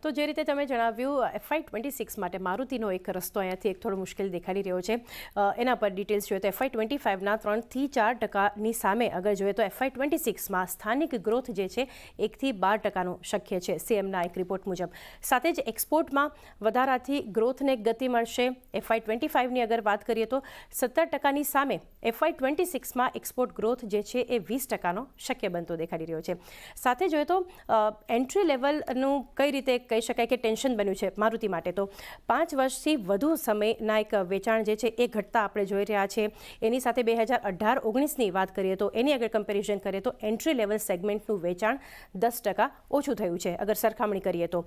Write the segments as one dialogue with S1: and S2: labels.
S1: તો જે રીતે તમે જણાવ્યું FY26 માટે મારુતિનો એક રસ્તો અહીંયાથી એક થોડો મુશ્કેલ દેખાડી રહ્યો છે, એના પર ડિટેલ્સ જોઈએ તો FY25ના 3 થી 4% સામે અગર જોઈએ તો FY26માં સ્થાનિક ગ્રોથ જે છે 1 થી 12%નું શક્ય છે CMના એક રિપોર્ટ મુજબ. સાથે જ એક્સપોર્ટમાં વધારાથી ગ્રોથને ગતિ મળશે. FY25ની અગર વાત કરીએ તો 17%ની સામે FY26માં એક્સપોર્ટ ગ્રોથ જે છે એ 20%નો શક્ય બનતો દેખાડી રહ્યો છે. સાથે જોઈએ તો એન્ટ્રી લેવલનું કઈ રીતે કહી શકાય કે ટેન્શન બન્યું છે મારુતિ માટે, તો 5 વર્ષથી વધુ સમયના એક વેચાણ જે છે એ ઘટતા આપણે જોઈ રહ્યા છે. એની સાથે 2018-19ની વાત કરીએ તો એની અગર કમ્પેરિઝન કરીએ તો એન્ટ્રી લેવલ સેગમેન્ટનું વેચાણ 10% ઓછું થયું છે અગર સરખામણી કરીએ તો.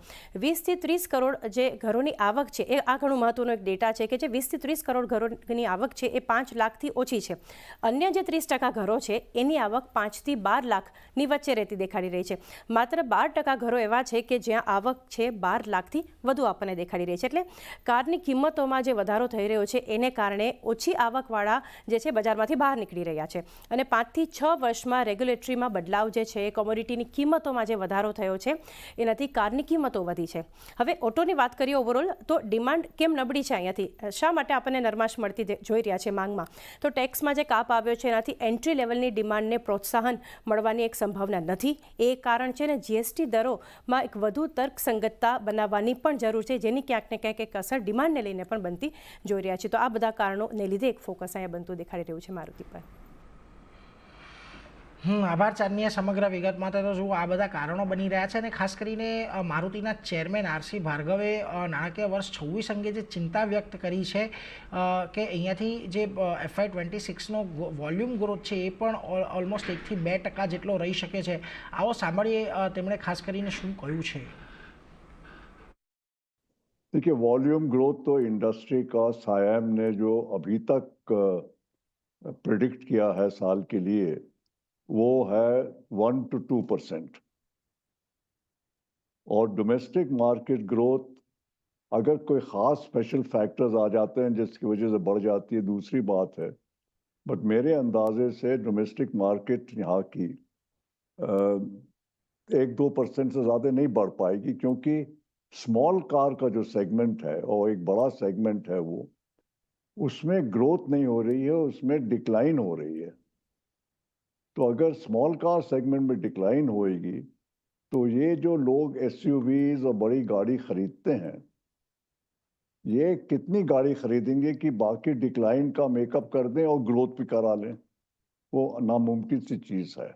S1: 20 થી 30 કરોડ જે ઘરોની આવક છે એ આ ઘણું મહત્વનો એક ડેટા છે કે જે 20 થી 30 કરોડ ઘરોની આવક છે એ 5 લાખથી ઓછી છે. અન્ય જે 30% ઘરો છે એની આવક 5 થી 12 લાખની વચ્ચે રહેતી દેખાડી રહી છે. માત્ર 12% ઘરો એવા છે કે જ્યાં આવક છે 12 લાખથી વધુ આપણને દેખાડી રહી છે. એટલે કારની કિંમતોમાં જે વધારો થઈ રહ્યો છે એને કારણે ઓછી આવકવાળા જે છે બજારમાંથી બહાર નીકળી રહ્યા છે. અને 5 થી 6 વર્ષમાં રેગ્યુલેટરીમાં બદલાવ જે છે, કોમોડિટીની કિંમતોમાં જે વધારો થયો છે એનાથી કારની કિંમતો વધી છે. હવે ઓટોની વાત કરીએ ઓવરઓલ તો ડિમાન્ડ કેમ નબળી છે અહીંયાથી, શા માટે આપણને નરમાશ મળતી જોઈ રહ્યા છે માંગમાં, તો ટેક્સમાં જે કાપ આવ્યો છે એનાથી એન્ટ્રી લેવલની ડિમાન્ડને પ્રોત્સાહન મળવાની એક સંભાવના નથી. એ કારણ છે ને GST દરોમાં એક વધુ તર્કસંગતતા બનાવવાની પણ જરૂર છે, જેની ક્યાંક ને ક્યાંક એક અસર ડિમાન્ડને લઈને પણ બનતી જોઈ રહ્યા છે. તો આ બધા કારણોને લીધે એક ફોકસ અહીંયા બનતું દેખાડી રહ્યું છે મારુતિ પર.
S2: આભાર ચાંદનીએ સમગ્ર વિગત માટે. તો જો આ બધા કારણો બની રહ્યા છે અને ખાસ કરીને મારુતિના ચેરમેન RC ભાર્ગવે નાણાકીય વર્ષ 26 અંગે જે ચિંતા વ્યક્ત કરી છે કે અહીંયાથી જે FY26નો વોલ્યુમ ગ્રોથ છે એ પણ ઓલમોસ્ટ 1 થી 2% જેટલો રહી શકે છે. આવો સાંભળીએ તેમણે ખાસ કરીને શું કહ્યું છે.
S3: देखिए, वॉल्यूम ग्रोथ तो इंडस्ट्री का सायम ने जो अभी तक प्रिडिक्ट किया है साल के लिए वो है 1 to 2%. और डोमेस्टिक मार्केट ग्रोथ अगर कोई खास स्पेशल फैक्टर्स आ जाते हैं जिसकी वजह से बढ़ जाती है दूसरी बात है, बट मेरे अंदाजे से डोमेस्टिक मार्केट यहाँ की 1-2% से ज़्यादा नहीं बढ़ पाएगी, क्योंकि स्मॉल कार का जो सेगमेंट है और एक बड़ा सेगमेंट है वो, उसमें ग्रोथ नहीं हो रही है, उसमें डिक्लाइन हो रही है. तो अगर स्मॉल कार सेगमेंट में डिक्लाइन होएगी तो ये जो लोग SUVs और बड़ी गाड़ी खरीदते हैं, ये कितनी गाड़ी खरीदेंगे कि बाकी डिक्लाइन का मेकअप कर दें और ग्रोथ भी करा लें, वो नामुमकिन सी चीज़ है.